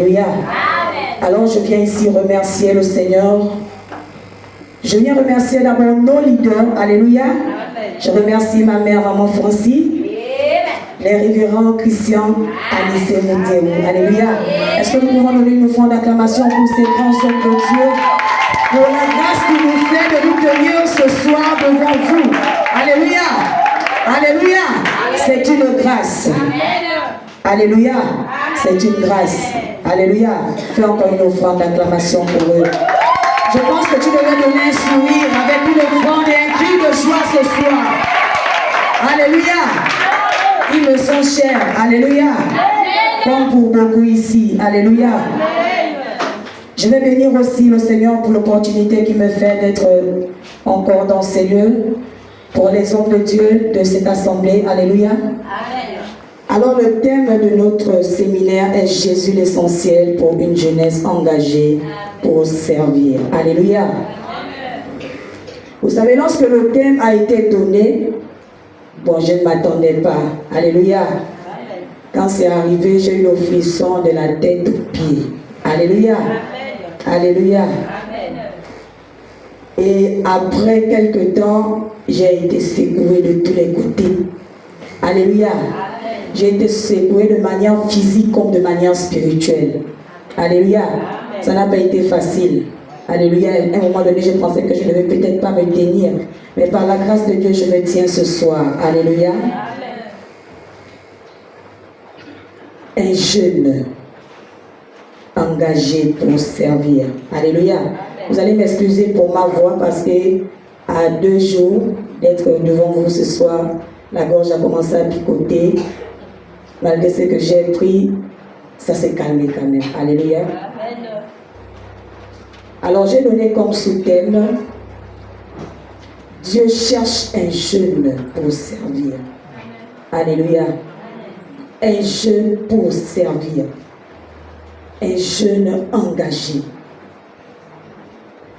Alléluia. Alors je viens ici remercier le Seigneur. Je viens remercier d'abord nos leaders. Alléluia. Je remercie ma mère, maman Francie. Les révérends Christian, Alice et Moutérou. Alléluia. Est-ce que nous pouvons donner une fois d'acclamation pour ces grands hommes de Dieu, pour la grâce qu'il nous fait de nous tenir ce soir devant vous. Alléluia. Alléluia. C'est une grâce. Alléluia. C'est une grâce. Alléluia. Fais encore une offrande d'acclamation pour eux. Je pense que tu devrais donner un sourire avec une offrande et un cri de joie ce soir. Alléluia. Ils me sont chers. Alléluia. Comme pour beaucoup ici. Alléluia. Je vais bénir aussi le Seigneur pour l'opportunité qu'il me fait d'être encore dans ces lieux, pour les hommes de Dieu de cette assemblée. Alléluia. Alors le thème de notre séminaire est Jésus l'essentiel pour une jeunesse engagée pour servir. Alléluia. Vous savez, lorsque le thème a été donné, bon, je ne m'attendais pas. Alléluia. Quand c'est arrivé, j'ai eu le frisson de la tête aux pieds. Alléluia. Alléluia. Et après quelque temps, j'ai été secouée de tous les côtés. Alléluia. J'ai été secouée de manière physique comme de manière spirituelle. Alléluia. Ça n'a pas été facile. Alléluia. À un moment donné, je pensais que je ne devais peut-être pas me tenir. Mais par la grâce de Dieu, je me tiens ce soir. Alléluia. Un jeune engagé pour servir. Alléluia. Vous allez m'excuser pour ma voix parce que à 2 jours d'être devant vous ce soir, la gorge a commencé à picoter. Malgré ce que j'ai pris, ça s'est calmé quand même. Alléluia. Alors j'ai donné comme sous-thème Dieu cherche un jeune pour servir. Alléluia. Un jeune pour servir. Un jeune engagé.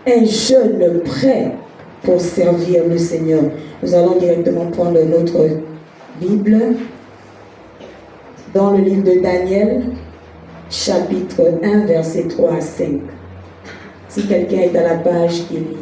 Un jeune prêt pour servir le Seigneur. Nous allons directement prendre notre Bible dans le livre de Daniel, chapitre 1, versets 3 à 5. Si quelqu'un est à la page, il lit.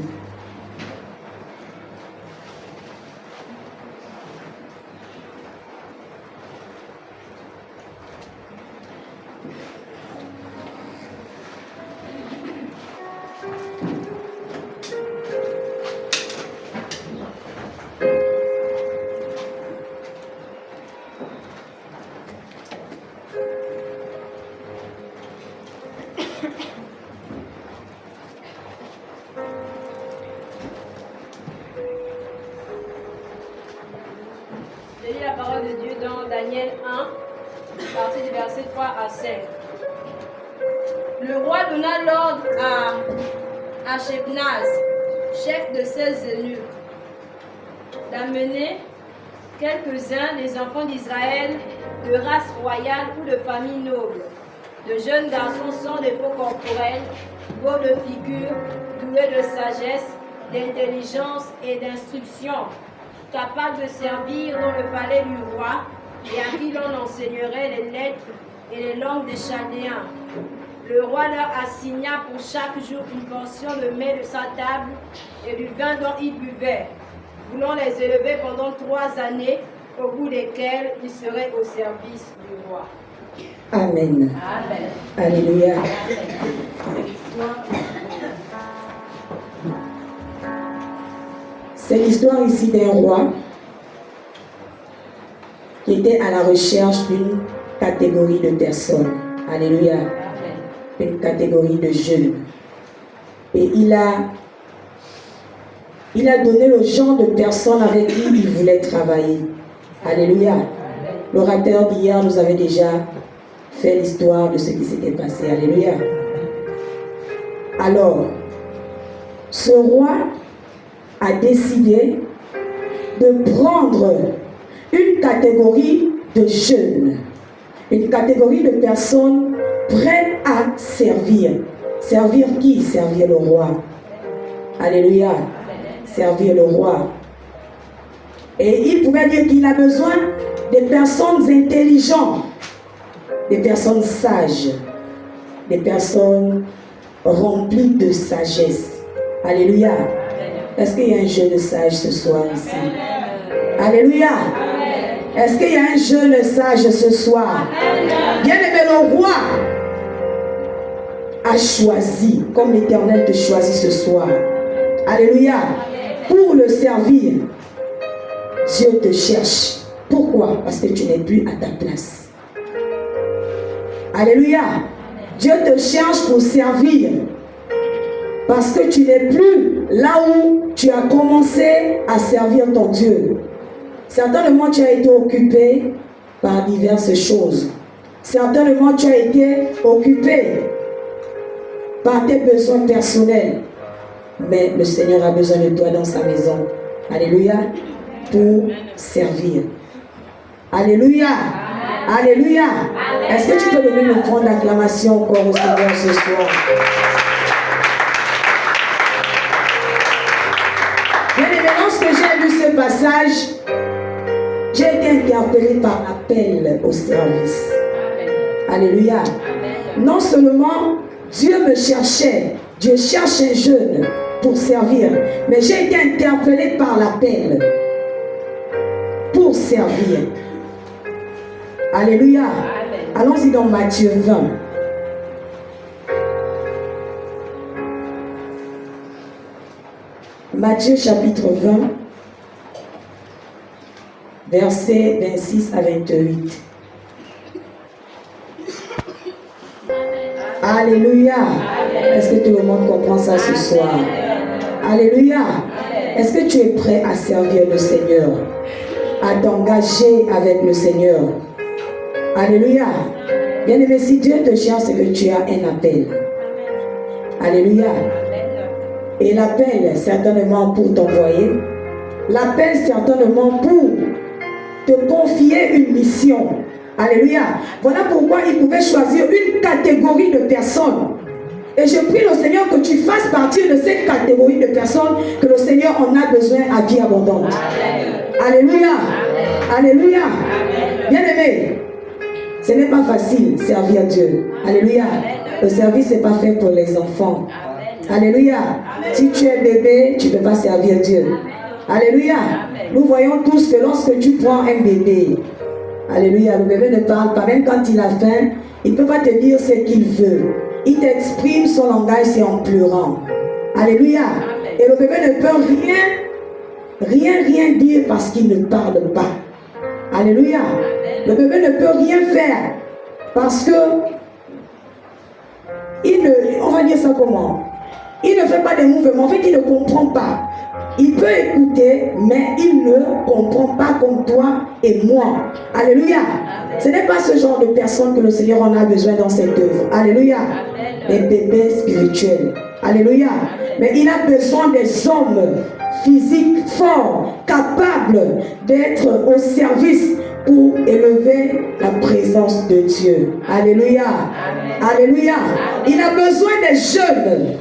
D'Israël, de race royale ou de famille noble. De jeunes garçons sans défaut corporel, beaux de figure, doués de sagesse, d'intelligence et d'instruction, capables de servir dans le palais du roi et à qui l'on enseignerait les lettres et les langues des Chaldéens. Le roi leur assigna pour chaque jour une portion de mets de sa table et du vin dont ils buvaient, voulant les élever pendant 3 années, au bout desquels ils seraient au service du roi. Amen. Amen. Alléluia. C'est l'histoire ici d'un roi qui était à la recherche d'une catégorie de personnes. Alléluia. Une catégorie de jeunes. Et il a donné le genre de personnes avec qui il voulait travailler. Alléluia. L'orateur d'hier nous avait déjà fait l'histoire de ce qui s'était passé. Alléluia. Alors, ce roi a décidé de prendre une catégorie de jeunes, une catégorie de personnes prêtes à servir. Servir qui? Servir le roi. Alléluia. Servir le roi. Et il pourrait dire qu'il a besoin de personnes intelligentes, des personnes sages. des personnes remplies de sagesse. Alléluia. Est-ce qu'il y a un jeune sage ce soir ici? Alléluia. Est-ce qu'il y a un jeune sage ce soir? Bien-aimé, le roi a choisi, comme l'Éternel te choisit ce soir. Alléluia. Pour le servir, Dieu te cherche. Pourquoi? Parce que tu n'es plus à ta place. Alléluia. Dieu te cherche pour servir. Parce que tu n'es plus là où tu as commencé à servir ton Dieu. Certainement, tu as été occupé par diverses choses. Certainement, tu as été occupé par tes besoins personnels. Mais le Seigneur a besoin de toi dans sa maison. Alléluia. Pour servir. Alléluia. Alléluia. Est-ce que tu peux donner une grande acclamation encore au Seigneur ce soir? Bien-aimé, lorsque j'ai lu ce passage, j'ai été interpellé par l'appel au service. Alléluia. Non seulement Dieu me cherchait, Dieu cherche un jeune pour servir, mais j'ai été interpellé par l'appel pour servir. Alléluia. Allons-y dans Matthieu 20. Matthieu chapitre 20, versets 26 à 28. Alléluia. Est-ce que tout le monde comprend ça ce soir? Alléluia. Est-ce que tu es prêt à servir le Seigneur? À t'engager avec le Seigneur? Alléluia. Bien-aimé, si Dieu te cherche, c'est que tu as un appel. Alléluia. Et l'appel, certainement pour t'envoyer. L'appel, certainement pour te confier une mission. Alléluia. Voilà pourquoi il pouvait choisir une catégorie de personnes. Et je prie le Seigneur que tu fasses partie de cette catégorie de personnes que le Seigneur en a besoin à vie abondante. Alléluia. Alléluia. Bien-aimé, ce n'est pas facile servir Dieu. Alléluia. Le service n'est pas fait pour les enfants. Alléluia. Si tu es bébé, tu ne peux pas servir Dieu. Alléluia. Nous voyons tous que lorsque tu prends un bébé, alléluia, le bébé ne parle pas. Même quand il a faim, il ne peut pas te dire ce qu'il veut. Il t'exprime son langage, c'est en pleurant. Alléluia. Et le bébé ne peut rien dire parce qu'il ne parle pas. Alléluia. Le bébé ne peut rien faire parce que on va dire ça comment? Il ne fait pas des mouvements, en fait il ne comprend pas. Il peut écouter, mais il ne comprend pas comme toi et moi. Alléluia. Ce n'est pas ce genre de personne que le Seigneur en a besoin dans cette œuvre. Alléluia. Des bébés spirituels. Alléluia. Mais il a besoin des hommes physiques, forts, capables d'être au service pour élever la présence de Dieu. Alléluia. Alléluia. Il a besoin des jeunes.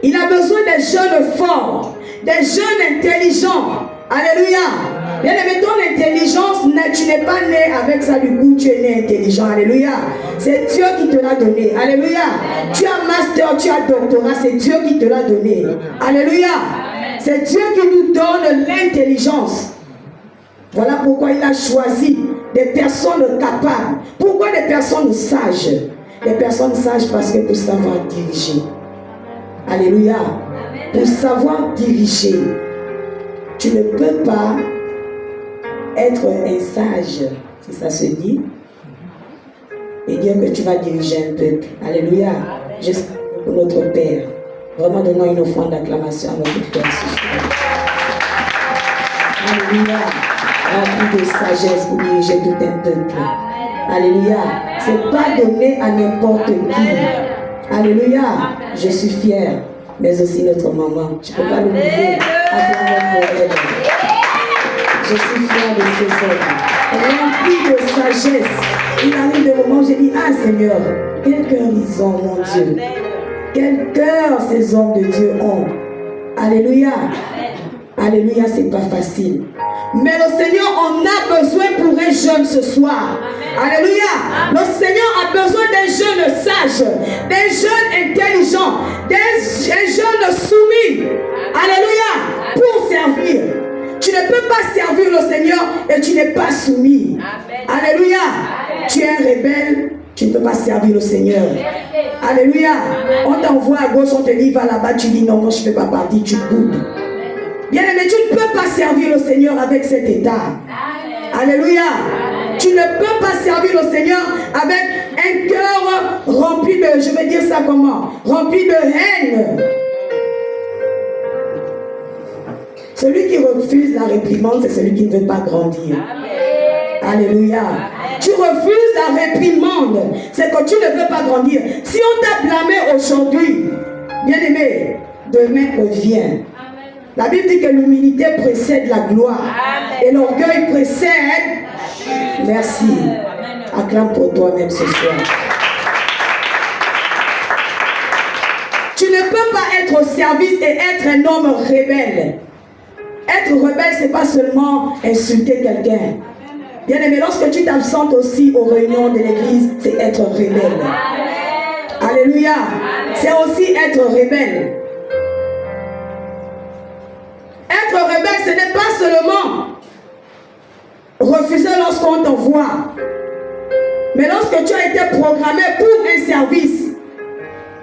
Il a besoin des jeunes forts, des jeunes intelligents. Alléluia. Bien aimé, ton intelligence, tu n'es pas né avec ça, du coup tu es né intelligent. Alléluia. C'est Dieu qui te l'a donné. Alléluia. Tu as master, tu as doctorat, c'est Dieu qui te l'a donné. Alléluia. C'est Dieu qui nous donne l'intelligence. Voilà pourquoi il a choisi des personnes capables. Pourquoi des personnes sages? Des personnes sages parce que pour savoir diriger. Alléluia. Pour savoir diriger, tu ne peux pas être un sage, si ça se dit, et dire que tu vas diriger un peuple. Alléluia. J'espère pour notre Père. Vraiment, donnons une offrande d'acclamation à notre Père. Alléluia. Rempli de sagesse pour diriger tout un peuple. Alléluia. Ce n'est pas donné à n'importe qui. Alléluia. Je suis fière, mais aussi notre maman. Je ne peux pas l'oublier. Acclamons pour elle. Je suis fière de ces hommes. Remplis de sagesse. Il arrive des moments où j'ai dit, ah Seigneur, quel cœur ils ont, mon Dieu. Quel cœur ces hommes de Dieu ont. Alléluia. Alléluia, c'est pas facile. Mais le Seigneur en a besoin pour un jeune ce soir. Alléluia. Le sages, des jeunes intelligents, des jeunes soumis. Alléluia. Pour servir. Tu ne peux pas servir le Seigneur et tu n'es pas soumis. Amen. Alléluia. Amen. Tu es un rebelle, tu ne peux pas servir le Seigneur. Amen. Alléluia. Amen. On t'envoie à gauche, on te dit va là-bas, tu dis non, moi je ne fais pas partie, tu boudes. Bien aimé, tu ne peux pas servir le Seigneur avec cet état. Amen. Alléluia. Amen. Tu ne peux pas servir le Seigneur avec un cœur rempli de, je vais dire ça comment, rempli de haine. Celui qui refuse la réprimande, c'est celui qui ne veut pas grandir. Amen. Alléluia. Amen. Tu refuses la réprimande, c'est que tu ne veux pas grandir. Si on t'a blâmé aujourd'hui, bien aimé, demain revient. Amen. La Bible dit que l'humilité précède la gloire. Amen. Et l'orgueil précède. Amen. Merci. Amen. Acclame pour toi-même ce soir. Tu ne peux pas être au service et être un homme rebelle. Être rebelle, ce n'est pas seulement insulter quelqu'un. Bien aimé, lorsque tu t'absentes aussi aux réunions de l'église, c'est être rebelle. Amen. Alléluia. C'est aussi être rebelle. Être rebelle, ce n'est pas seulement refuser lorsqu'on t'envoie. Mais lorsque tu as été programmé pour un service,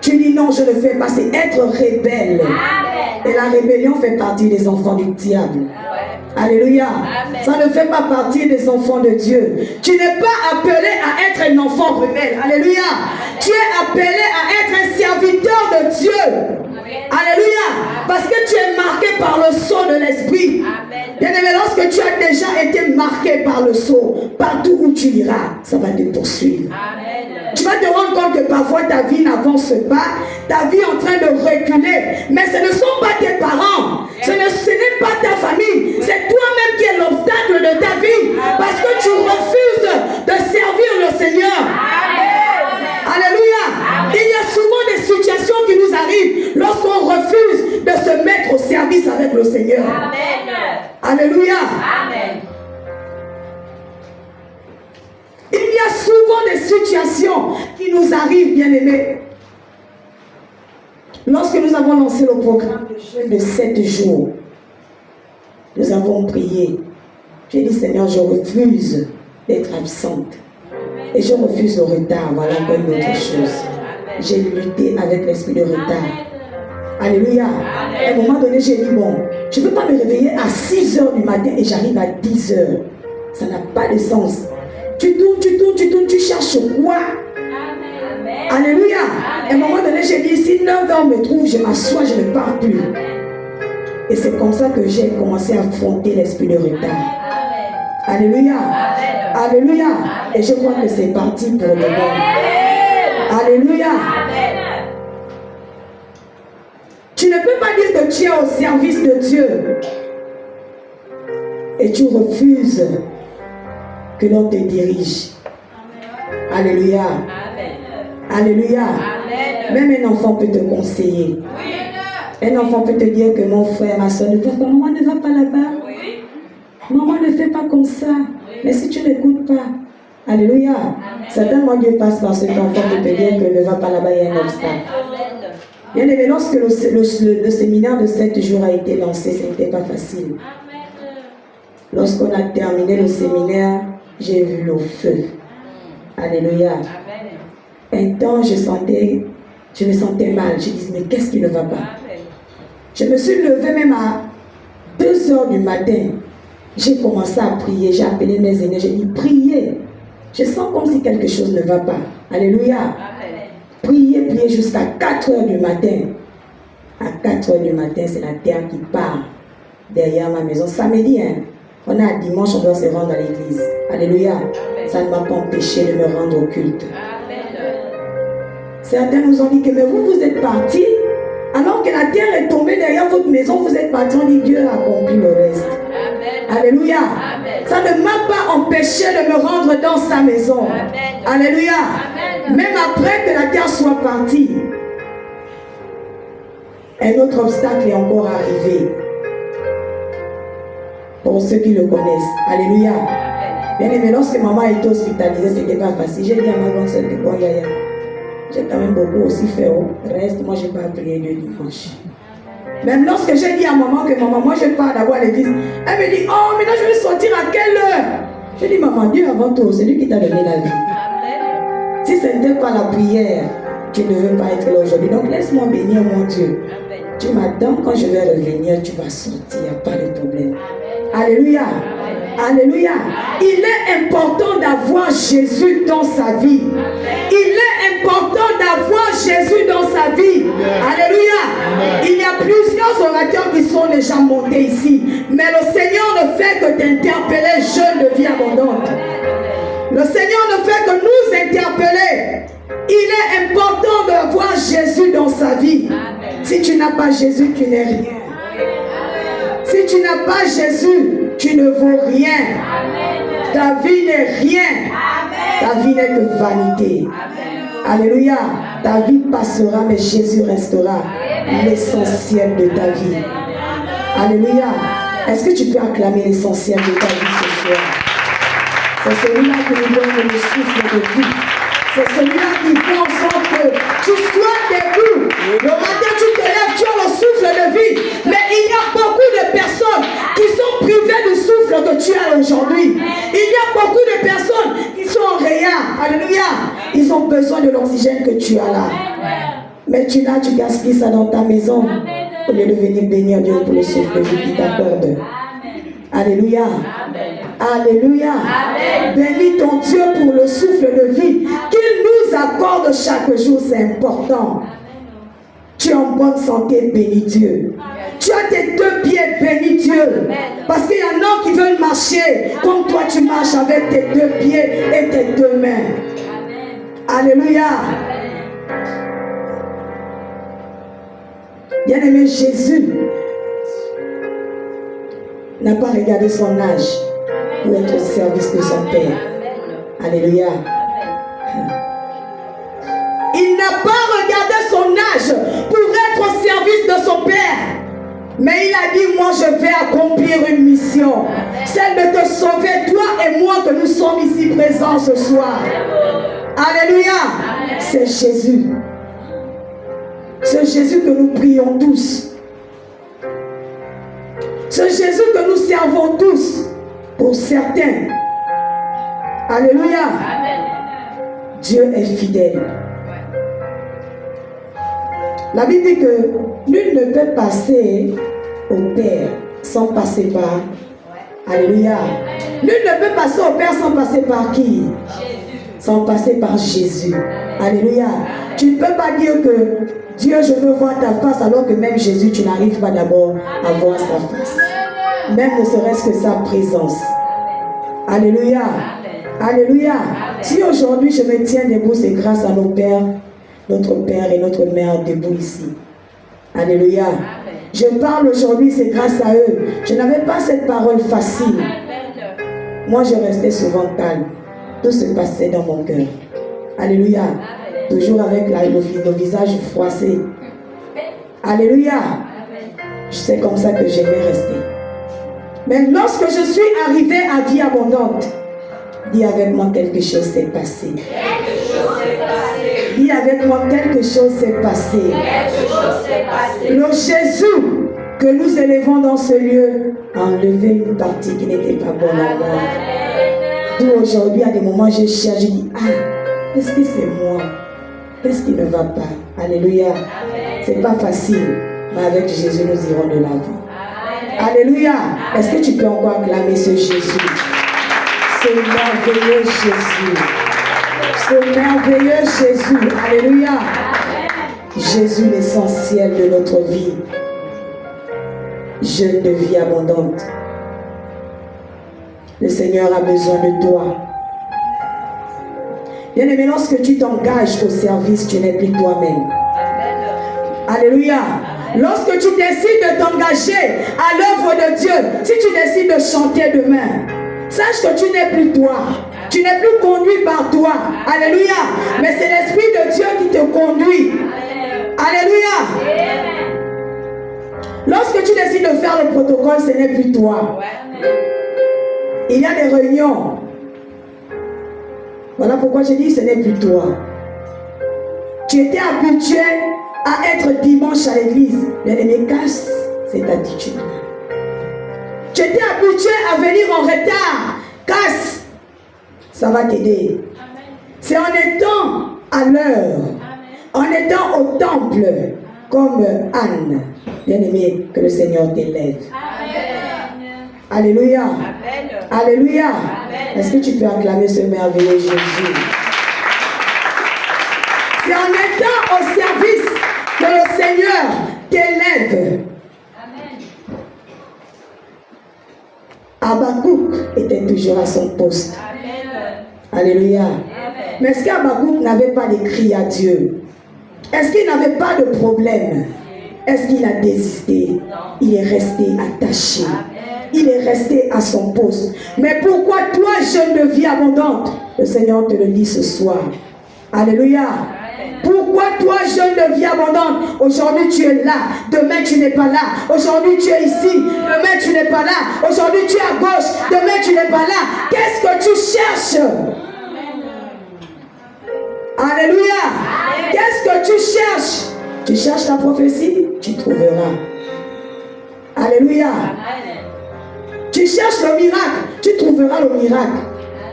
tu dis non, je ne le fais pas. C'est être rebelle. Amen. Et la rébellion fait partie des enfants du diable. Amen. Alléluia. Amen. Ça ne fait pas partie des enfants de Dieu. Tu n'es pas appelé à être un enfant rebelle. Alléluia. Amen. Tu es appelé à être un serviteur de Dieu. Amen. Alléluia. Parce que tu es marqué par le sceau de l'esprit. Bien aimé, lorsque tu as déjà été marqué par le sceau, partout où tu iras, ça va te poursuivre. Amen. Tu vas te rendre compte que parfois ta vie n'avance pas, ta vie est en train de reculer. Mais ce ne sont pas tes parents, ce n'est pas ta famille, c'est toi-même qui es l'obstacle de ta vie. Parce que tu refuses de servir le Seigneur. Alléluia. Il y a souvent des situations qui nous arrivent lorsqu'on refuse de se mettre au service avec le Seigneur. Alléluia. Amen. Il y a souvent des situations qui nous arrivent, bien-aimés. Lorsque nous avons lancé le programme de jeûne de 7 jours, nous avons prié. J'ai dit, Seigneur, je refuse d'être absente. Et je refuse le retard. Voilà encore une autre chose. J'ai lutté avec l'esprit de retard. Alléluia. À un moment donné, j'ai dit, bon, je ne peux pas me réveiller à 6 h du matin et j'arrive à 10 h. Ça n'a pas de sens. Tu tournes, tu cherches quoi? Amen. Alléluia. À un moment donné, j'ai dit, si 9 h me trouve, je m'assois, je ne pars plus. Amen. Et c'est comme ça que j'ai commencé à affronter l'esprit de retard. Amen. Alléluia. Amen. Alléluia. Amen. Et je crois que c'est parti pour le bon. Alléluia. Amen. Tu ne peux pas dire que tu es au service de Dieu et tu refuses que l'on te dirige. Amen. Alléluia. Amen. Alléluia. Amen. Même un enfant peut te conseiller. Oui. Un enfant peut te dire que mon frère, ma soeur, maman ne va pas là-bas. Oui. Maman ne fait pas comme ça. Oui. Mais si tu n'écoutes pas, alléluia. Amen. Certainement Dieu passe par cet enfant pour te dire que ne va pas là-bas, il y a un obstacle. Bien aimé, lorsque le séminaire de 7 jours a été lancé, ce n'était pas facile. Amen. Lorsqu'on a terminé le séminaire, j'ai vu le feu. Alléluia. Amen. Un temps, je me sentais mal. Je disais, mais qu'est-ce qui ne va pas? Amen. Je me suis levée même à 2 h du matin. J'ai commencé à prier. J'ai appelé mes aînés. J'ai dit, priez. Je sens comme si quelque chose ne va pas. Alléluia. Amen. Priez jusqu'à 4 h du matin. À 4 h du matin, c'est la terre qui part derrière ma maison. Samedi, hein, on a dimanche, on doit se rendre à l'église. Alléluia. Amen. Ça ne m'a pas empêché de me rendre au culte. Amen. Certains nous ont dit que mais vous êtes partis, alors que la terre est tombée derrière votre maison, vous êtes partis, on dit Dieu a accompli le reste. Amen. Alléluia. Amen. Ça ne m'a pas empêché de me rendre dans sa maison. Amen. Alléluia. Amen. Même après que la terre soit partie, un autre obstacle est encore arrivé. Pour ceux qui le connaissent. Alléluia. Bien aimé, lorsque maman était hospitalisée, ce n'était pas facile. J'ai dit à ma grande soeur que bon, Yaya, J'ai quand même beaucoup aussi fait. Reste, moi, je n'ai pas prié le dimanche. Même lorsque j'ai dit à maman que maman, moi je pars d'abord à l'église, elle me dit, oh, maintenant je vais sortir à quelle heure? J'ai dit, maman, Dieu avant tout, c'est lui qui t'a donné la vie. Amen. Si ce n'était pas la prière, tu ne veux pas être là aujourd'hui. Donc laisse-moi bénir mon Dieu. Amen. Tu m'attends, quand je vais revenir, tu vas sortir, il n'y a pas de problème. Amen. Alléluia. Amen. Alléluia. Il est important d'avoir Jésus dans sa vie. Amen. Il est important d'avoir Jésus dans sa vie. Amen. Alléluia. Amen. Il y a plusieurs orateurs qui sont déjà montés ici. Mais le Seigneur ne fait que t'interpeller, jeune de vie abondante. Le Seigneur ne fait que nous interpeller. Il est important d'avoir Jésus dans sa vie. Amen. Si tu n'as pas Jésus, tu n'es rien. Si tu n'as pas Jésus, tu ne vaux rien. Amen. Ta vie n'est rien. Amen. Ta vie n'est que vanité. Amen. Alléluia. Ta vie passera, mais Jésus restera l'essentiel de ta vie. Alléluia. Est-ce que tu peux acclamer l'essentiel de ta vie ce soir? C'est celui-là qui nous donne le souffle de vie. C'est celui-là qui fait en sorte que tu sois debout. Le matin, tu te lèves, tu as le souffle de vie. Mais il y a beaucoup de personnes qui sont privées du souffle que tu as aujourd'hui. Il y a beaucoup de personnes qui sont en rien. Alléluia. Ils ont besoin de l'oxygène que tu as là. Mais tu l'as, tu gaspilles ça dans ta maison. Au lieu de venir bénir Dieu pour le souffle de vie qui t'accorde. Alléluia. Amen. Alléluia. Amen. Bénis ton Dieu pour le souffle de vie qu'il nous accorde chaque jour, c'est important. Amen. Tu es en bonne santé, bénis Dieu. Amen. Tu as tes deux pieds, bénis Dieu. Amen. Parce qu'il y en a qui veulent marcher comme toi tu marches avec tes deux pieds et tes deux mains. Amen. Alléluia. Bien-aimé, Jésus n'a pas regardé son âge pour être au service de son Père. Alléluia. Il n'a pas regardé son âge pour être au service de son Père. Mais il a dit, moi je vais accomplir une mission. Celle de te sauver, toi et moi, que nous sommes ici présents ce soir. Alléluia. C'est Jésus. C'est Jésus que nous prions tous. C'est Jésus que nous servons tous, pour certains. Alléluia. Amen. Dieu est fidèle. La Bible dit que nul ne peut passer au Père sans passer par... Alléluia. Nul ne peut passer au Père sans passer par qui? Sans passer par Jésus. Alléluia. Tu ne peux pas dire que Dieu, je veux voir ta face, alors que même Jésus, tu n'arrives pas d'abord à voir sa face. Même ne serait-ce que sa présence. Alléluia. Alléluia. Si aujourd'hui je me tiens debout, c'est grâce à nos pères, notre Père et notre Mère debout ici. Alléluia. Je parle aujourd'hui, c'est grâce à eux. Je n'avais pas cette parole facile. Moi, je restais souvent calme. Tout se passait dans mon cœur. Alléluia. Toujours avec le visage froissé. Alléluia. C'est comme ça que j'aimais rester. Mais lorsque je suis arrivée à vie abondante, dis avec moi, quelque chose s'est passé. Dis avec moi, quelque chose s'est passé. Le Jésus que nous élevons dans ce lieu a enlevé une partie qui n'était pas bonne à moi. D'où aujourd'hui, à des moments, je cherche, je dis, ah, est-ce que c'est moi? Qu'est-ce qui ne va pas? Alléluia. C'est pas facile, mais avec Jésus, nous irons de l'avant. Alléluia. Est-ce que tu peux encore acclamer ce Jésus? Ce merveilleux Jésus. Ce merveilleux Jésus. Alléluia. Jésus, l'essentiel de notre vie. Jeune de vie abondante. Le Seigneur a besoin de toi. Bien-aimé, lorsque tu t'engages au service, tu n'es plus toi-même. Alléluia. Lorsque tu décides de t'engager à l'œuvre de Dieu, si tu décides de chanter demain, sache que tu n'es plus toi. Tu n'es plus conduit par toi. Alléluia. Mais c'est l'Esprit de Dieu qui te conduit. Alléluia. Lorsque tu décides de faire le protocole, ce n'est plus toi. Il y a des réunions. Voilà pourquoi je dis ce n'est plus toi. Tu étais habitué à être dimanche à l'église. Bien-aimé, casse cette attitude. Tu étais habitué à venir en retard. Casse. Ça va t'aider. C'est en étant à l'heure, en étant au temple, comme Anne, bien-aimé, que le Seigneur t'élève. Alléluia. Amen. Alléluia. Est-ce que tu peux acclamer ce merveilleux Jésus? C'est en étant au service que le Seigneur t'élève. Habakkuk était toujours à son poste. Amen. Alléluia. Amen. Mais est-ce qu'Habakkuk n'avait pas de cri à Dieu? Est-ce qu'il n'avait pas de problème? Est-ce qu'il a désisté? Non. Il est resté attaché. Amen. Il est resté à son poste. Mais pourquoi toi, jeune de vie abondante? Le Seigneur te le dit ce soir. Alléluia. Amen. Pourquoi toi, jeune de vie abondante, aujourd'hui tu es là, demain tu n'es pas là, aujourd'hui tu es ici, demain tu n'es pas là, aujourd'hui tu es à gauche, demain tu n'es pas là. Qu'est-ce que tu cherches? Alléluia. Amen. Qu'est-ce que tu cherches? Tu cherches la prophétie, tu trouveras. Alléluia. Amen. Tu cherches le miracle, tu trouveras le miracle.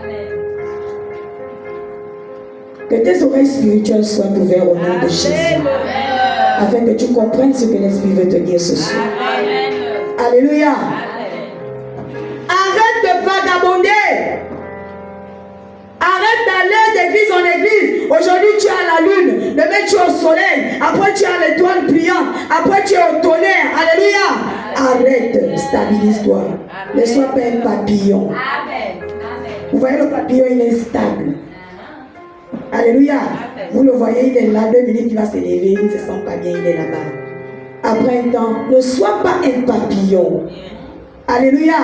Amen. Que tes oreilles spirituelles soient ouvertes au nom de Jésus. Afin que tu comprennes ce que l'Esprit veut te dire ce soir. Amen. Alléluia. Amen. Arrête de vagabonder. Arrête d'aller d'église en église. Aujourd'hui tu es à la lune, demain tu es au soleil, après tu es à l'étoile brillante, après tu es au tonnerre. Alléluia. Arrête, stabilise-toi. Ne sois pas un papillon. Amen. Vous voyez le papillon, il est stable. Alléluia. Vous le voyez, il est là, 2 minutes, il va se lever, il ne se sent pas bien, il est là-bas. Après un temps, ne sois pas un papillon. Alléluia.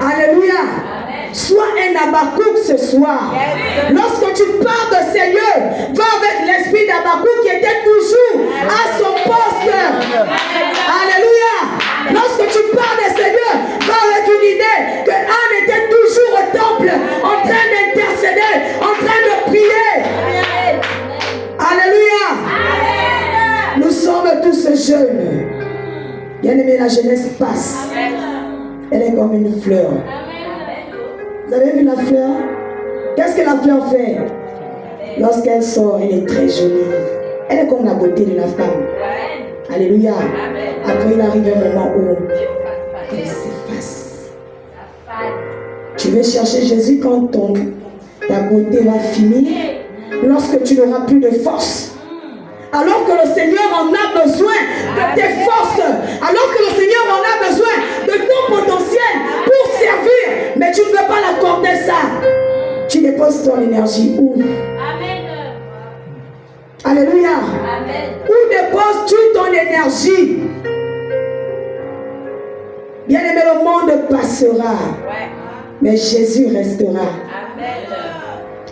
Alléluia. Sois un Habakkuk ce soir. Lorsque tu pars de Seigneur, va avec l'esprit d'Habakkuk qui était toujours à son poste. Alléluia. Lorsque tu pars de Seigneur, va avec une idée que Anne était toujours au temple, en train d'intercéder, en train de prier. Alléluia. Nous sommes tous jeunes. Bien-aimé, la jeunesse passe. Elle est comme une fleur. Vous avez vu la fleur? Qu'est-ce que la fleur fait? Lorsqu'elle sort, elle est très jolie. Elle est comme la beauté de la femme. Alléluia. Après, il arrive un moment où elle s'efface. Tu veux chercher Jésus quand ta beauté va finir, lorsque tu n'auras plus de force. Alors que le Seigneur en a besoin de tes forces, alors que le Seigneur en a besoin de ton potentiel pour servir, mais tu ne veux pas l'accorder ça. Tu déposes ton énergie où? Amen. Alléluia. Amen. Où déposes-tu ton énergie? Bien aimé, le monde passera, mais Jésus restera. Amen.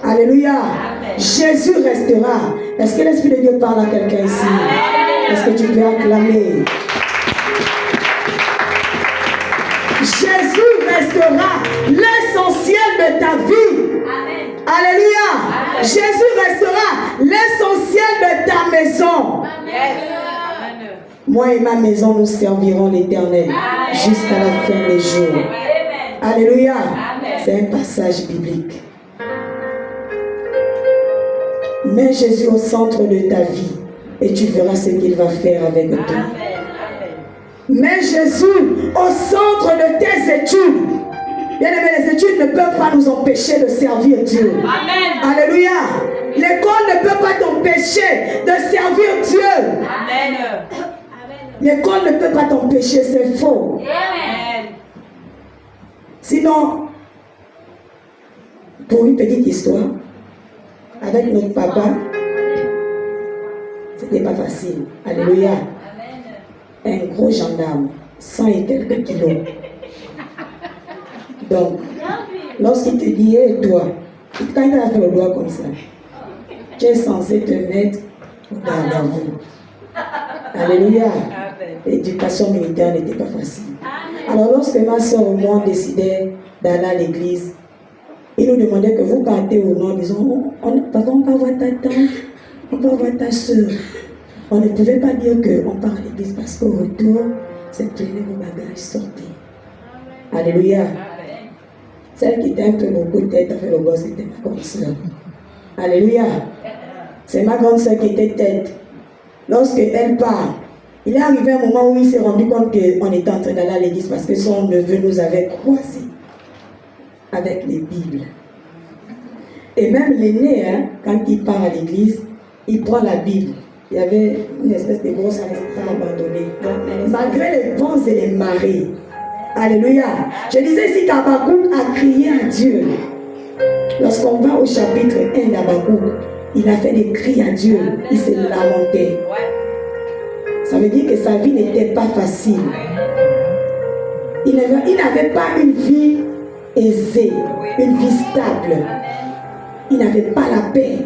Alléluia. Amen. Jésus restera. Est-ce que l'Esprit de Dieu parle à quelqu'un ici? Est-ce que tu peux acclamer? Jésus restera l'essentiel de ta vie. Amen. Alléluia. Amen. Jésus restera l'essentiel de ta maison. Amen. Moi et ma maison, nous servirons l'Éternel jusqu'à la fin des jours. Amen. Alléluia. C'est un passage biblique. Mets Jésus au centre de ta vie et tu verras ce qu'il va faire avec toi. Mets Jésus au centre de tes études. Bien aimé, les études ne peuvent pas nous empêcher de servir Dieu. Amen. Alléluia. L'école ne peut pas t'empêcher de servir Dieu. Amen. L'école ne peut pas t'empêcher, c'est faux. Amen. Sinon, pour une petite histoire, avec notre papa, c'était pas facile. Alléluia. Un gros gendarme, 100 et quelques kilos. Donc, lorsqu'il te dit, hey, toi, quand il a fait le doigt comme ça, tu es censé te mettre au garde à vous. Alléluia. L'éducation militaire n'était pas facile. Alors, lorsque ma soeur et moi décidaient d'aller à l'église, il nous demandait que vous partez ou non, disons, papa, on peut avoir ta tante. On va voir ta soeur. On ne pouvait pas dire qu'on part à l'église parce qu'au retour, c'est plein vos bagages sortis. Alléluia. Celle qui était un peu beaucoup tête a fait le boss, c'était ma grande soeur. Alléluia. C'est ma grande soeur qui était tête. Lorsqu'elle part, il est arrivé un moment où il s'est rendu compte qu'on était en train d'aller à l'église parce que son neveu nous avait croisés avec les Bibles. Et même l'aîné, hein, quand il part à l'église, il prend la Bible. Il y avait une espèce de grosse arrestation abandonnée. Malgré les vents et les marées. Alléluia. Je disais ici qu'Habakkuk a crié à Dieu. Lorsqu'on va au chapitre 1 d'Habakkuk, il a fait des cris à Dieu. Il s'est lamenté. Ça veut dire que sa vie n'était pas facile. Il n'avait pas une vie aisée, une vie stable. Il n'avait pas la paix.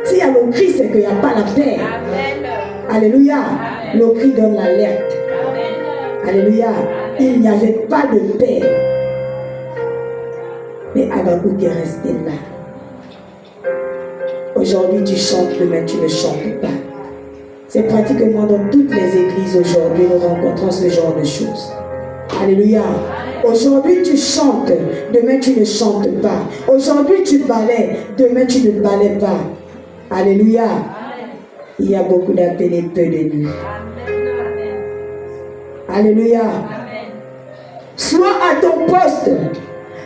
S'il y a le cri, c'est qu'il n'y a pas la paix. Alléluia. Le cri donne l'alerte. Alléluia. Il n'y avait pas de paix. Mais Habakkuk est resté là. Aujourd'hui, tu chantes, demain, tu ne chantes pas. C'est pratiquement dans toutes les églises aujourd'hui, nous rencontrons ce genre de choses. Alléluia. Aujourd'hui, tu chantes, demain, tu ne chantes pas. Aujourd'hui, tu balais, demain, tu ne balais pas. Alléluia. Il y a beaucoup d'appelés, peu de nuit. Alléluia. Sois à ton poste.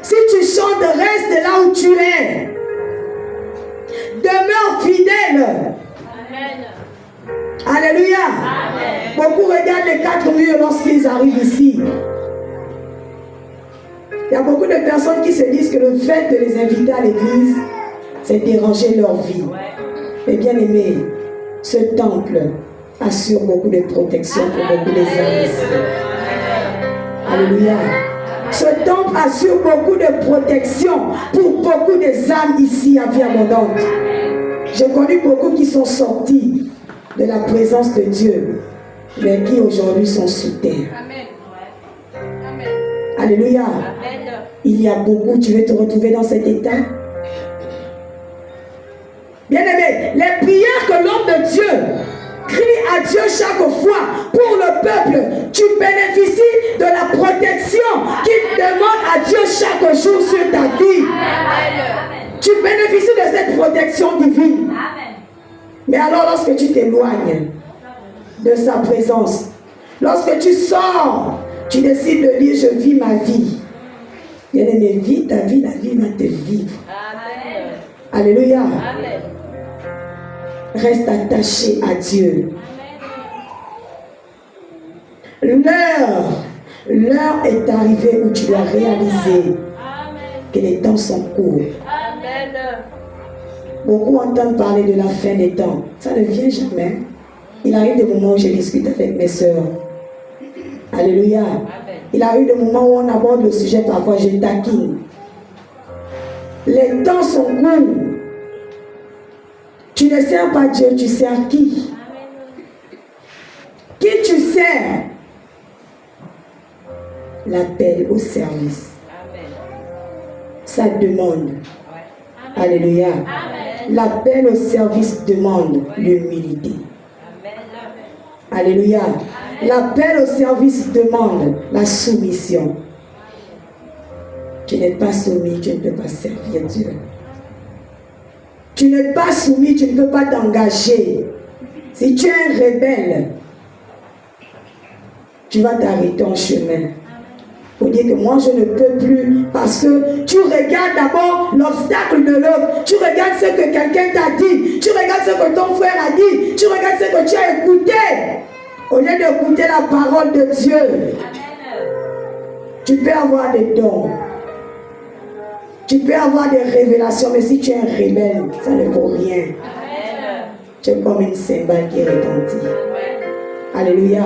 Si tu chantes, reste là où tu es. Demeure fidèle. Alléluia. Beaucoup regardent les 4 murs lorsqu'ils arrivent ici. Il y a beaucoup de personnes qui se disent que le fait de les inviter à l'église, c'est déranger leur vie. Mais bien aimé, ce temple assure beaucoup de protection pour beaucoup des âmes ici. Alléluia. Ce temple assure beaucoup de protection pour beaucoup des âmes ici à vie abondante. J'ai connu beaucoup qui sont sortis de la présence de Dieu, mais qui aujourd'hui sont sous terre. Alléluia. Il y a beaucoup, tu veux te retrouver dans cet état? Bien-aimé, les prières que l'homme de Dieu crie à Dieu chaque fois pour le peuple, tu bénéficies de la protection qu'il demande à Dieu chaque jour sur ta vie. Tu bénéficies de cette protection divine. Mais alors lorsque tu t'éloignes de sa présence, lorsque tu sors, tu décides de dire je vis ma vie. Bien-aimé, vis ta vie, la vie va te vivre. Alléluia. Reste attaché à Dieu. L'heure est arrivée où tu dois réaliser que les temps sont courts. Beaucoup entendent parler de la fin des temps. Ça ne vient jamais. Il arrive des moments où je discute avec mes sœurs. Alléluia. Il arrive des moments où on aborde le sujet, parfois je taquine. Les temps sont courts. Tu ne sers pas Dieu, tu sers qui? Qui tu sers? L'appel au service. Ça demande. Alléluia. L'appel au service demande l'humilité. Alléluia. L'appel au service demande la soumission. Tu n'es pas soumis, tu ne peux pas servir Dieu. Tu n'es pas soumis, tu ne peux pas t'engager. Si tu es un rebelle, tu vas t'arrêter en chemin. Pour dire que moi je ne peux plus, parce que tu regardes d'abord l'obstacle de l'autre, tu regardes ce que quelqu'un t'a dit, tu regardes ce que ton frère a dit, tu regardes ce que tu as écouté, au lieu d'écouter la parole de Dieu. Tu peux avoir des dons, tu peux avoir des révélations, mais si tu es un rebelle, ça ne vaut rien. Tu es comme une cymbale qui retentit. Alléluia.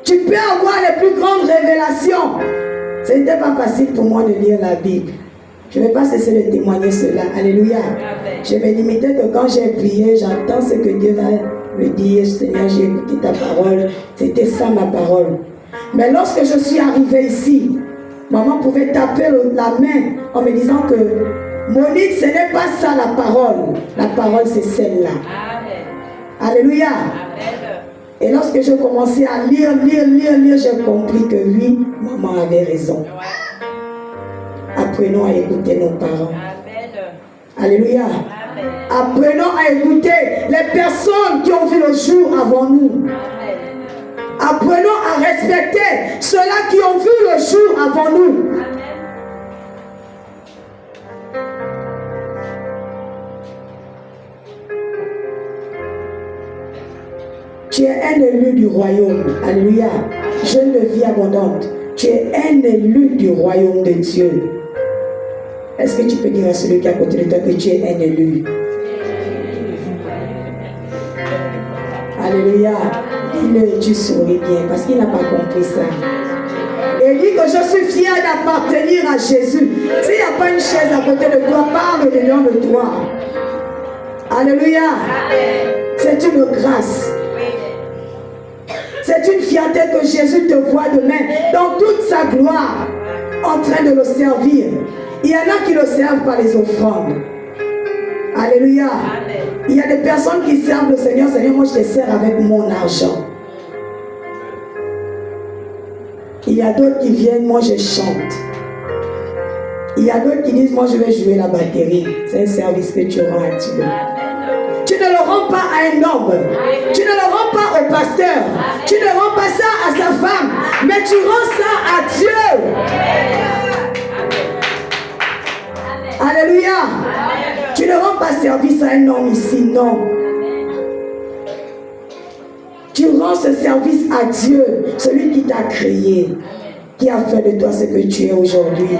Tu peux avoir les plus grandes révélations. Ce n'était pas facile pour moi de lire la Bible. Je ne vais pas cesser de témoigner cela. Alléluia. Je me limitais que quand j'ai prié, j'entends ce que Dieu va me dire. Seigneur, j'ai écouté ta parole. C'était ça ma parole. Mais lorsque je suis arrivée ici, maman pouvait taper la main en me disant que Monique, ce n'est pas ça la parole. La parole, c'est celle-là. Alléluia. Et lorsque j'ai commencé à lire, j'ai compris que oui, maman avait raison. Apprenons à écouter nos parents. Alléluia. Apprenons à écouter les personnes qui ont vu le jour avant nous. Apprenons à respecter ceux-là qui ont vu le jour avant nous. Tu es un élu du royaume. Alléluia. Jeune de vie abondante. Tu es un élu du royaume de Dieu. Est-ce que tu peux dire à celui qui est à côté de toi que tu es un élu? Alléluia. Dis-le, tu souris bien parce qu'il n'a pas compris ça. Et dis que je suis fier d'appartenir à Jésus. S'il n'y a pas une chaise à côté de toi, parle le nom de toi. Alléluia. C'est une grâce. C'est une fierté que Jésus te voit demain dans toute sa gloire en train de le servir. Il y en a qui le servent par les offrandes. Alléluia. Il y a des personnes qui servent le Seigneur. Seigneur, moi je te sers avec mon argent. Il y a d'autres qui viennent, moi je chante. Il y a d'autres qui disent, moi je vais jouer la batterie. C'est un service que tu rends à Dieu. Tu ne le rends pas à un homme. Tu ne le rends pas au pasteur. Tu ne rends pas ça à sa femme. Mais tu rends ça à Dieu. Alléluia. Tu ne rends pas service à un homme ici, non. Tu rends ce service à Dieu, celui qui t'a créé, qui a fait de toi ce que tu es aujourd'hui.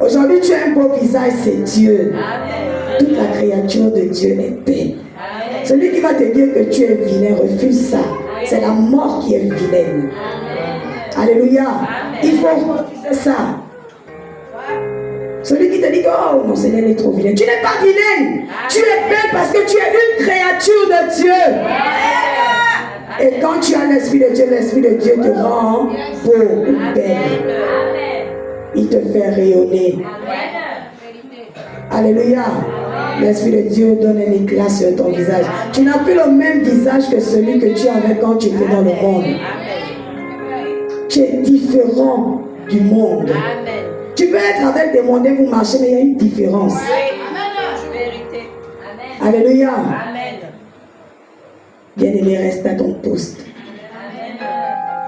Aujourd'hui, tu as un beau visage, c'est Dieu. Toute la créature de Dieu est belle. Celui qui va te dire que tu es vilain, refuse ça. C'est la mort qui est vilaine. Alléluia. Il faut refuser ça. Celui qui te dit que oh non, Seigneur est trop vilain. Tu n'es pas vilaine. Tu es belle parce que tu es une créature de Dieu. Et quand tu as l'Esprit de Dieu te rend beau ou belle. Il te fait rayonner. Alléluia. L'Esprit de Dieu donne un éclat sur ton visage. Tu n'as plus le même visage que celui que tu avais quand tu étais dans le monde. Tu es différent du monde. Tu peux être avec des mondains, vous marchez, mais il y a une différence. Alléluia. Bien-aimé, reste à ton poste.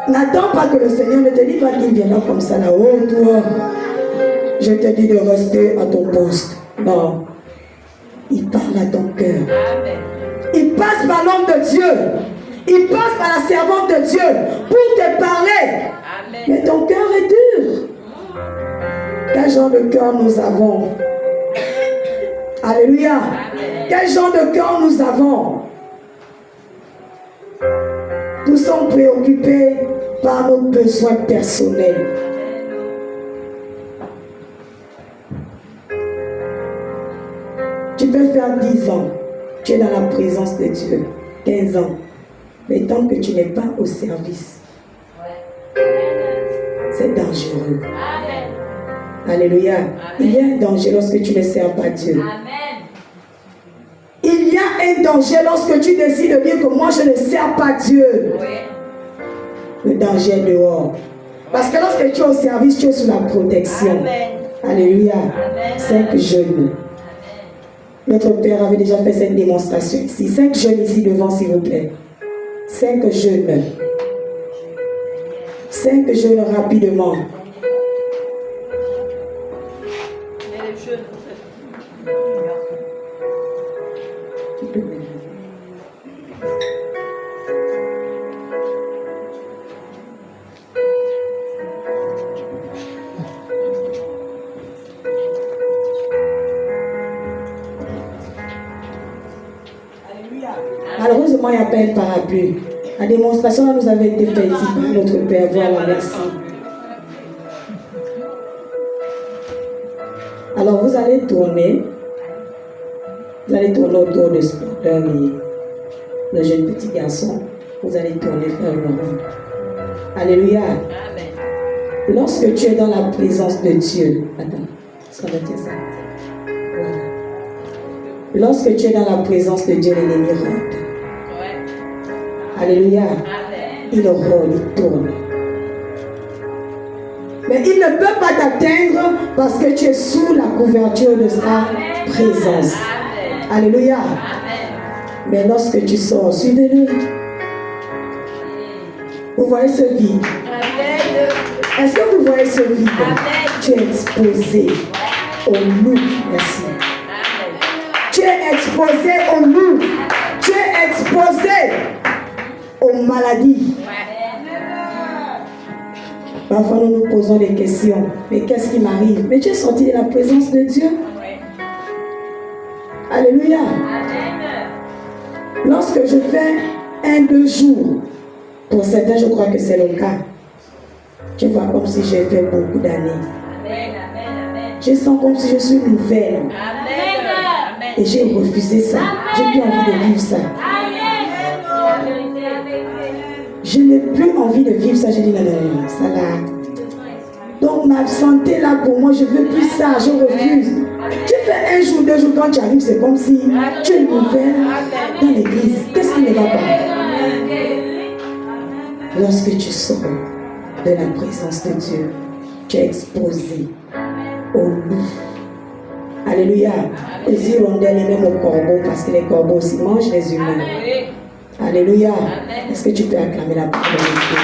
N'attends pas que le Seigneur ne te dise pas qu'il viendra comme ça là-haut, toi. Je te dis de rester à ton poste. Non. Il parle à ton cœur. Il passe par l'homme de Dieu. Il passe par la servante de Dieu pour te parler. Mais ton cœur est dur. Quel genre de cœur nous avons? Alléluia. Quel genre de cœur nous avons? Nous sommes préoccupés par nos besoins personnels. Tu peux faire 10 ans, tu es dans la présence de Dieu, 15 ans, mais tant que tu n'es pas au service, c'est dangereux. Alléluia. Il y a un danger lorsque tu ne sers pas Dieu. Il y a un danger lorsque tu décides de dire que moi je ne sers pas Dieu. Le danger est dehors. Parce que lorsque tu es au service, tu es sous la protection. Alléluia. 5 jeunes. Notre Père avait déjà fait cette démonstration ici. 5 jeunes ici devant, s'il vous plaît. 5 jeunes. 5 jeunes rapidement. Malheureusement, il n'y a pas un parapluie. La démonstration nous avait été faite ici par notre Père. Voilà, merci. Alors, vous allez tourner. Vous allez tourner autour de ce porteur et le jeune petit garçon. Vous allez tourner faire le rond. Alléluia. Lorsque tu es dans la présence de Dieu, attends, ça va dire ça. Lorsque tu es dans la présence de Dieu, l'ennemi rentre. Alléluia. Il rôde, il tourne. Mais il ne peut pas t'atteindre parce que tu es sous la couverture de sa présence. Alléluia. Mais lorsque tu sors, suivez-le. Vous voyez ce vide? Est-ce que vous voyez ce vide? Tu es exposé au loup. Merci. Tu es exposé au loup. Tu es exposé aux maladies. Parfois nous nous posons des questions. Mais qu'est-ce qui m'arrive? Mais tu es sorti de la présence de Dieu. Alléluia. Lorsque je fais 1-2 jours, pour certains je crois que c'est le cas, je vois comme si j'ai fait beaucoup d'années. Je sens comme si je suis nouvelle. Et j'ai refusé ça. J'ai plus envie de vivre ça. Je n'ai plus envie de vivre ça. J'ai dit non, ça là. Donc ma santé là pour moi, je ne veux plus ça, je refuse. Tu fais 1 jour, 2 jours, quand tu arrives, c'est comme si tu es nouvelle dans l'église. Qu'est-ce qui ne va pas? Lorsque tu sors de la présence de Dieu, tu es exposé au loup. Alléluia. Les hirondelles et même aux corbeaux, parce que les corbeaux aussi mangent les humains. Alléluia. Est-ce que tu peux acclamer la parole de Dieu?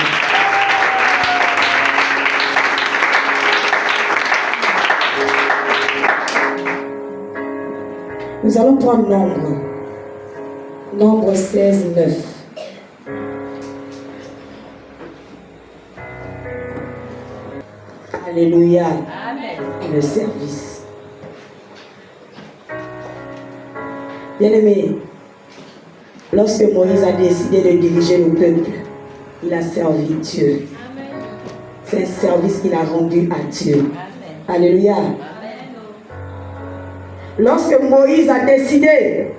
Nous allons prendre Nombre 16, 9. Alléluia. Amen. Le service. Bien-aimé, lorsque Moïse a décidé de diriger le peuple, il a servi Dieu. C'est un service qu'il a rendu à Dieu. Amen. Alléluia. Amen. Lorsque Moïse a décidé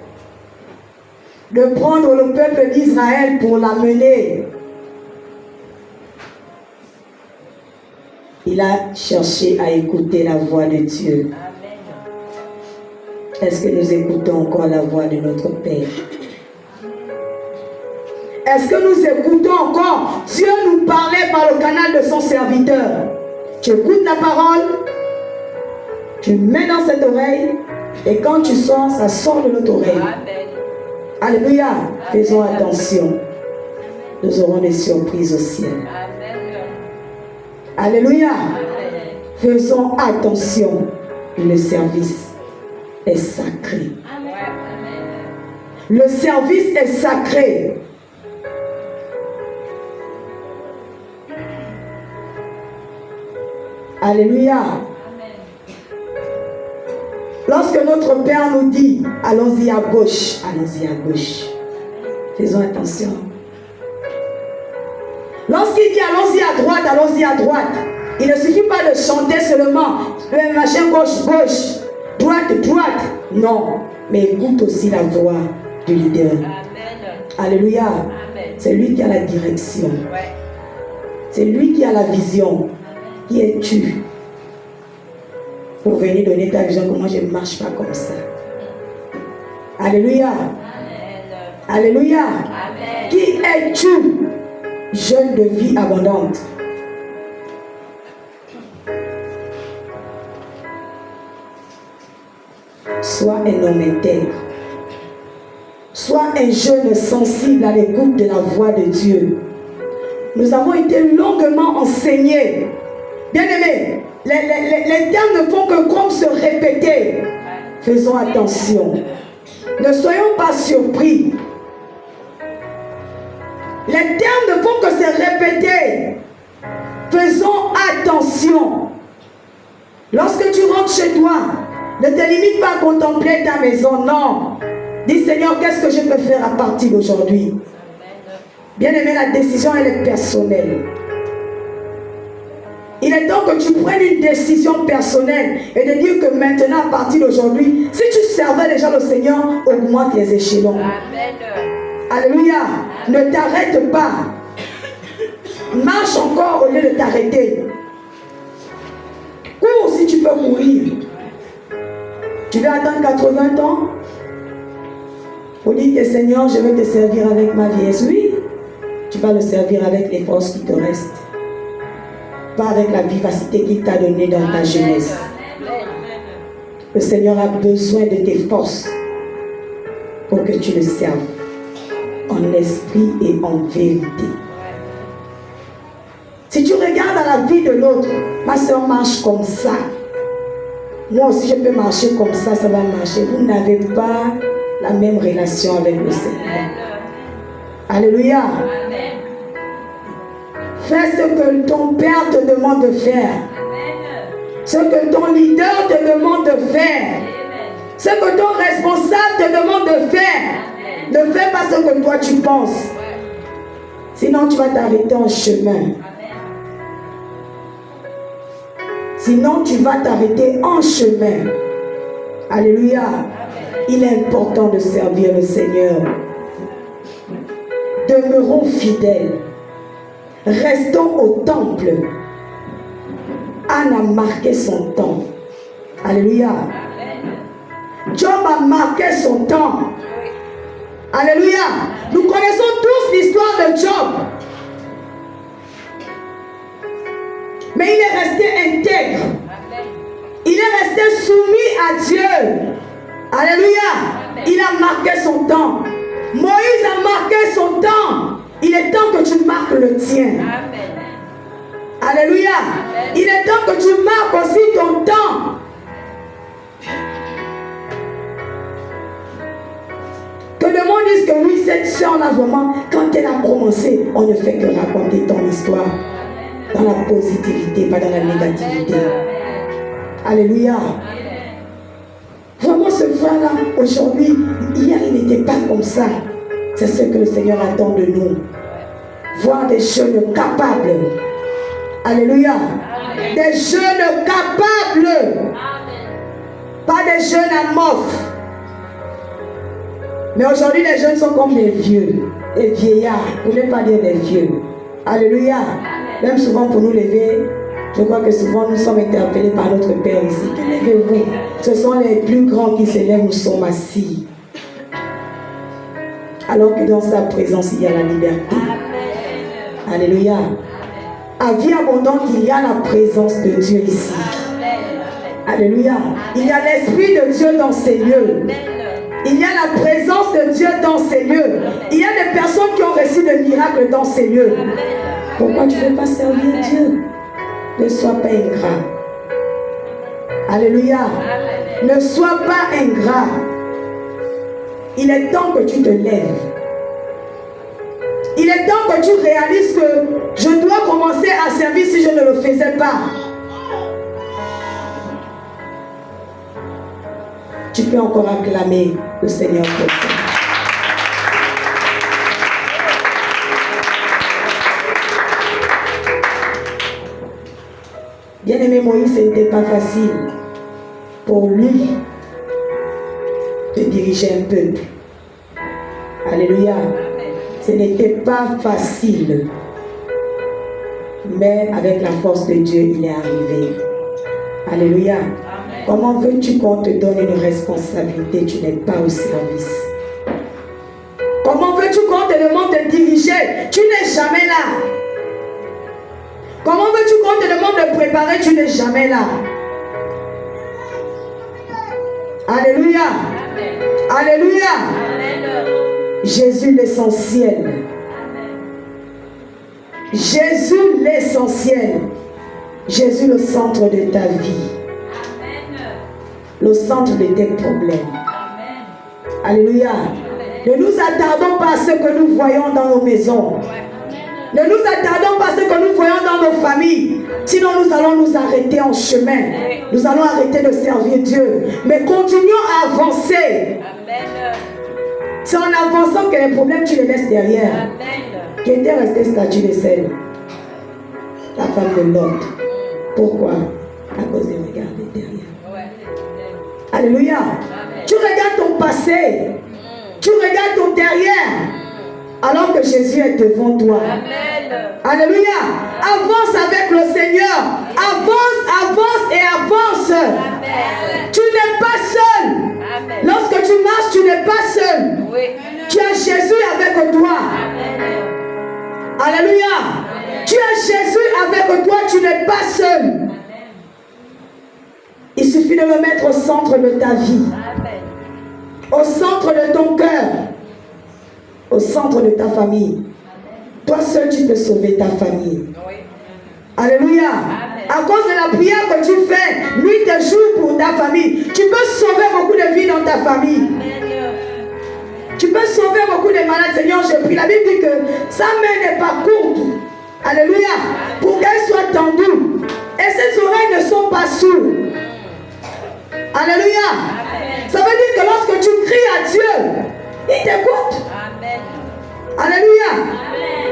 de prendre le peuple d'Israël pour l'amener, il a cherché à écouter la voix de Dieu. Est-ce que nous écoutons encore la voix de notre Père? Est-ce que nous écoutons encore Dieu nous parlait par le canal de son serviteur? Tu écoutes la parole, tu mets dans cette oreille, et quand tu sors, ça sort de notre oreille. Alléluia. Faisons attention. Nous aurons des surprises au ciel. Alléluia. Faisons attention. Le service est sacré. Le service est sacré. Alléluia. Lorsque notre Père nous dit, allons-y à gauche, allons-y à gauche. Faisons attention. Lorsqu'il dit, allons-y à droite, il ne suffit pas de chanter seulement, le machin gauche, gauche, droite, droite. Non, mais écoute aussi la voix du leader. Amen. Alléluia. Amen. C'est lui qui a la direction. Ouais. C'est lui qui a la vision. Qui es-tu pour venir donner ta vision? Comment je ne marche pas comme ça? Alléluia. Amen. Alléluia. Amen. Qui es-tu? Jeune de vie abondante. Sois un homme intègre. Sois un jeune sensible à l'écoute de la voix de Dieu. Nous avons été longuement enseignés. Bien-aimés, les termes ne font que comme se répéter. Faisons attention. Ne soyons pas surpris. Les termes ne font que se répéter. Faisons attention. Lorsque tu rentres chez toi, ne te limite pas à contempler ta maison. Non. Dis Seigneur, qu'est-ce que je peux faire à partir d'aujourd'hui? Bien-aimé, la décision, elle est personnelle. Il est temps que tu prennes une décision personnelle et de dire que maintenant, à partir d'aujourd'hui, si tu servais déjà le Seigneur, augmente les échelons. Amen. Alléluia. Amen. Ne t'arrête pas. Marche encore au lieu de t'arrêter. Cours si tu peux courir. Tu veux attendre 80 ans? Pour dire que Seigneur, je veux te servir avec ma vieillesse. Oui, tu vas le servir avec les forces qui te restent. Pas avec la vivacité qu'il t'a donnée dans ta jeunesse. Le Seigneur a besoin de tes forces pour que tu le serves en esprit et en vérité. Si tu regardes à la vie de l'autre, ma soeur marche comme ça. Moi aussi, je peux marcher comme ça, ça va marcher. Vous n'avez pas la même relation avec le Seigneur. Alléluia. Fais ce que ton Père te demande de faire. Ce que ton leader te demande de faire. Ce que ton responsable te demande de faire. Ne fais pas ce que toi tu penses. Sinon, tu vas t'arrêter en chemin. Sinon, tu vas t'arrêter en chemin. Alléluia. Il est important de servir le Seigneur. Demeurons fidèles. Restons au temple. Anne a marqué son temps. Alléluia. Job a marqué son temps. Alléluia. Nous connaissons tous l'histoire de Job. Mais il est resté intègre. Il est resté soumis à Dieu. Alléluia. Il a marqué son temps. Moïse a marqué son temps. Il est temps que tu marques le tien. Alléluia. Il est temps que tu marques aussi ton temps. Que le monde dise que oui, cette soeur-là, vraiment, quand elle a commencé, on ne fait que raconter ton histoire. Dans la positivité, pas dans la négativité. Alléluia. Vraiment, ce frère-là, aujourd'hui, hier, il n'était pas comme ça. C'est ce que le Seigneur attend de nous. Voir des jeunes capables. Alléluia. Des jeunes capables. Pas des jeunes amorphes. Mais aujourd'hui, les jeunes sont comme des vieux. Des vieillards. Pour ne pas dire des vieux. Alléluia. Même souvent pour nous lever, je crois que souvent nous sommes interpellés par notre Père ici. Levez-vous. Ce sont les plus grands qui s'élèvent, nous sommes assis. Alors que dans sa présence, il y a la liberté. Alléluia. À vie abondante, il y a la présence de Dieu ici. Alléluia. Il y a l'Esprit de Dieu dans ces lieux. Il y a la présence de Dieu dans ces lieux. Il y a des personnes qui ont reçu des miracles dans ces lieux. Pourquoi tu ne veux pas servir Dieu? Ne sois pas ingrat. Alléluia. Ne sois pas ingrat. Il est temps que tu te lèves. Il est temps que tu réalises que je dois commencer à servir si je ne le faisais pas. Tu peux encore acclamer le Seigneur pour toi. Bien-aimé Moïse, ce n'était pas facile pour lui de diriger un peuple. Alléluia. Ce n'était pas facile. Mais avec la force de Dieu, il est arrivé. Alléluia. Comment veux-tu qu'on te donne une responsabilité? Tu n'es pas au service. Comment veux-tu qu'on te demande de diriger? Tu n'es jamais là. Comment veux-tu qu'on te demande de préparer? Tu n'es jamais là. Alléluia. Alléluia. Jésus l'essentiel. Jésus l'essentiel. Jésus le centre de ta vie. Le centre de tes problèmes. Alléluia. Ne nous attardons pas à ce que nous voyons dans nos maisons. Ne nous attardons pas à ce que nous voyons dans nos familles. Sinon nous allons nous arrêter en chemin. Nous allons arrêter de servir Dieu. Mais continuons à avancer. C'est en avançant que les problèmes tu les laisses derrière. Qui était resté statue de sel? La femme de Lot. Pourquoi? À cause de regarder derrière. Alléluia. Tu regardes ton passé. Tu regardes ton derrière. Alors que Jésus est devant toi. Alléluia. Avance avec le Seigneur. Avance, avance et avance. Tu n'es pas seul. Lorsque tu marches, tu n'es pas seul. Alléluia. Tu as Jésus avec toi, tu n'es pas seul. Il suffit de le mettre au centre de ta vie, au centre de ton cœur, au centre de ta famille. Toi seul, tu peux sauver ta famille. Alléluia. À cause de la prière que tu fais, nuit et jour pour ta famille, tu peux sauver beaucoup de vies dans ta famille. Tu peux sauver beaucoup de malades. Seigneur, je prie. La Bible dit que sa main n'est pas courte. Alléluia. Pour qu'elle soit tendue. Et ses oreilles ne sont pas sourdes. Alléluia. Ça veut dire que lorsque tu cries à Dieu, il t'écoute. Alléluia.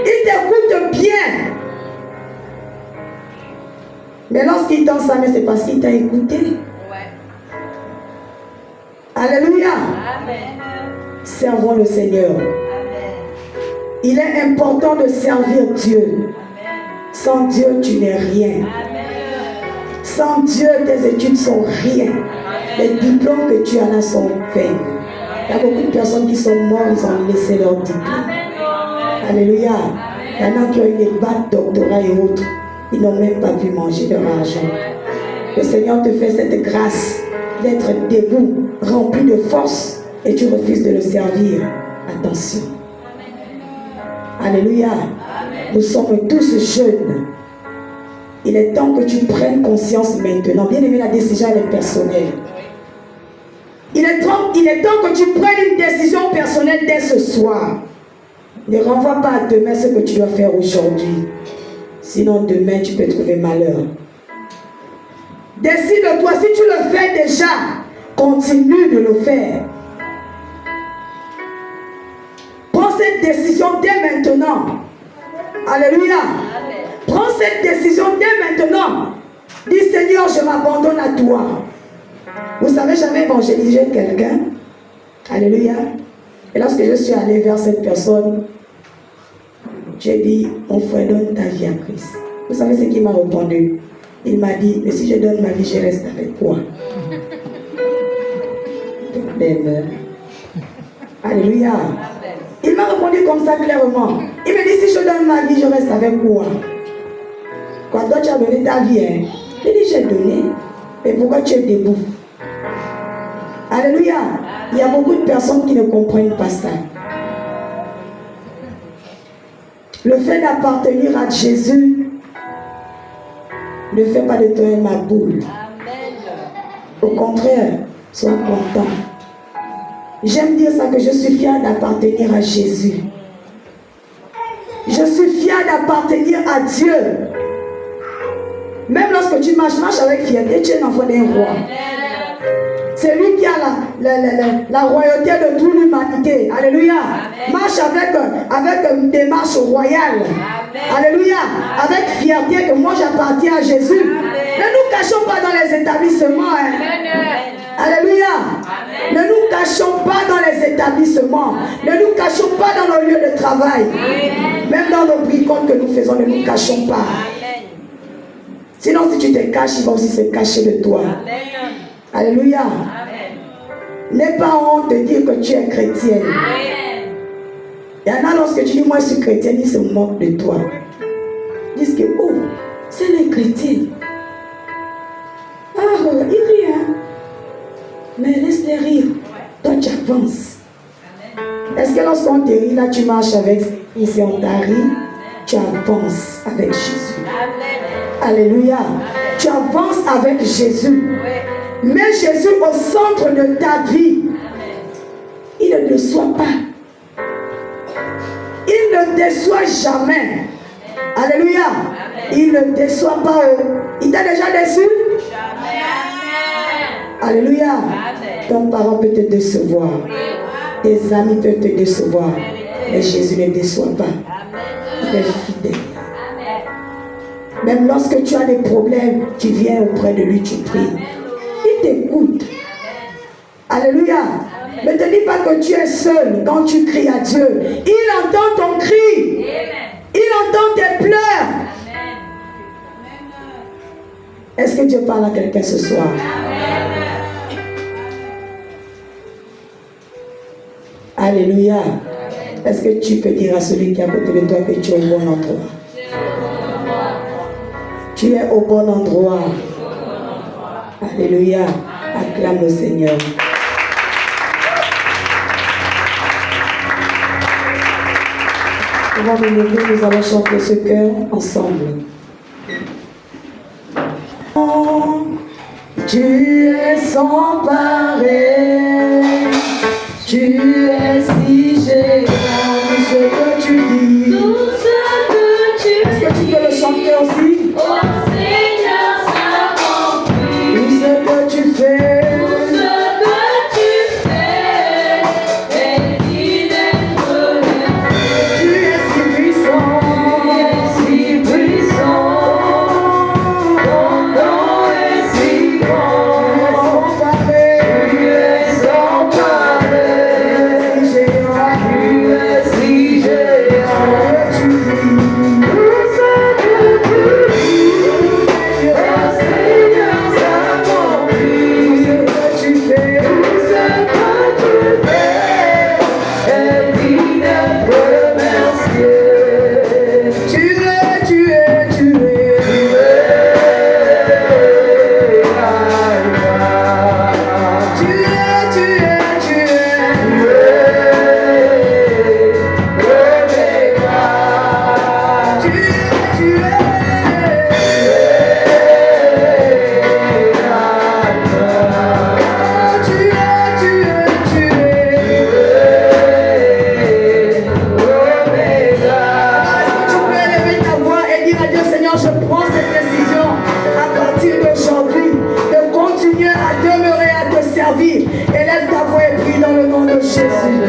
Il t'écoute bien. Mais lorsqu'il tend sa main, c'est parce qu'il t'a écouté. Alléluia. Servons le Seigneur. Il est important de servir Dieu. Sans Dieu, tu n'es rien. Sans Dieu, tes études sont rien. Les diplômes que tu en as sont vains. Il y a beaucoup de personnes qui sont mortes, ils ont laissé leur diplôme. Alléluia. Il y en a qui ont eu des bacs, doctorats et autres. Ils n'ont même pas pu manger leur argent. Le Seigneur te fait cette grâce d'être debout, rempli de force, et tu refuses de le servir. Attention. Alléluia. Nous sommes tous jeunes. Il est temps que tu prennes conscience maintenant. Bien aimé, la décision elle est personnelle. Il est temps que tu prennes une décision personnelle dès ce soir. Ne renvoie pas à demain ce que tu dois faire aujourd'hui. Sinon, demain, tu peux trouver malheur. Décide-toi. Si tu le fais déjà, continue de le faire. Prends cette décision dès maintenant. Alléluia. Prends cette décision dès maintenant. Dis, Seigneur, je m'abandonne à toi. Vous savez, j'avais évangélisé quelqu'un. Alléluia. Et lorsque je suis allé vers cette personne, j'ai dit, mon frère, donne ta vie à Christ. Vous savez ce qu'il m'a répondu? Il m'a dit, mais si je donne ma vie, je reste avec quoi? Alléluia. Il m'a répondu comme ça clairement. Il me dit, si je donne ma vie, je reste avec quoi? Quand toi tu as donné ta vie, hein? J'ai dit, j'ai donné. Mais pourquoi tu es debout? Alléluia. Il y a beaucoup de personnes qui ne comprennent pas ça. Le fait d'appartenir à Jésus ne fait pas de toi un maboule. Au contraire, sois content. J'aime dire ça, que je suis fière d'appartenir à Jésus. Je suis fière d'appartenir à Dieu. Même lorsque tu marches avec fierté, tu es un enfant d'un roi. C'est lui qui a la royauté de toute l'humanité. Alléluia. Amen. Marche avec une démarche royale. Amen. Alléluia. Avec fierté que moi j'appartiens à Jésus. Amen. Ne nous cachons pas dans les établissements. Hein. Alléluia. Amen. Ne nous cachons pas dans les établissements. Ne nous cachons pas dans nos lieux de travail. Amen. Même dans nos bricoles que nous faisons, ne nous cachons pas. Amen. Sinon, si tu te caches, ils vont aussi se cacher de toi. Amen. Alléluia. N'aie pas honte de dire que tu es chrétienne. Amen. Il y en a, lorsque tu dis moi je suis chrétienne, ils se moquent de toi. Ils disent que oh, c'est les chrétiens. Ah, ils rient. Hein? Mais laisse-les rire. Toi tu avances. Est-ce que lorsqu'on te rit, là tu marches avec, ici on t'a ri, tu avances avec Jésus. Amen. Alléluia. Amen. Tu avances avec Jésus. Ouais. Mets Jésus au centre de ta vie. Amen. Il ne déçoit pas. Il ne déçoit jamais. Amen. Alléluia. Amen. Il ne déçoit pas. Il t'a déjà déçu? Jamais. Alléluia. Amen. Ton parent peut te décevoir. Tes amis peuvent te décevoir. Mais Jésus ne déçoit pas. Il est fidèle. Même lorsque tu as des problèmes, tu viens auprès de lui, tu pries. Il t'écoute. Alléluia. Amen. Ne te dis pas que tu es seul quand tu cries à Dieu. Il entend ton cri. Amen. Il entend tes pleurs. Amen. Est-ce que Dieu parle à quelqu'un ce soir? Amen. Alléluia. Amen. Est-ce que tu peux dire à celui qui est à côté de toi que tu es au bon endroit? Tu es au bon endroit. Alléluia. Acclame le Seigneur. Avant de lever, nous allons chanter ce chœur ensemble. Tu es sans pareil, tu es si géant, tout ce que tu dis. Tout ce que tu Est-ce que tu peux le chanter aussi? Oh Seigneur, s'accomplit. Tout ce que tu fais, Tout ce que tu fais est inexplicable. tu es si puissant, Si puissant, ton nom est si grand. sans pareil, Tu es sans pareil. si géant, Tu es si géant. tu dis. Tout ce que tu dis, oh Seigneur, s'accomplit. Tout ce que tu fais, Tout ce que tu fais est digne d'être remercié. tu es, tu es, tu es. Tu es, tu es, tu es. Tu es, tu es. Tu es, tu es, tu es. Est-ce que tu peux élever ta voix et dire à Dieu, Seigneur, je prends cette décision à partir d'aujourd'hui de continuer à demeurer, à te servir. Élève ta voix et prie dans le nom de Jésus.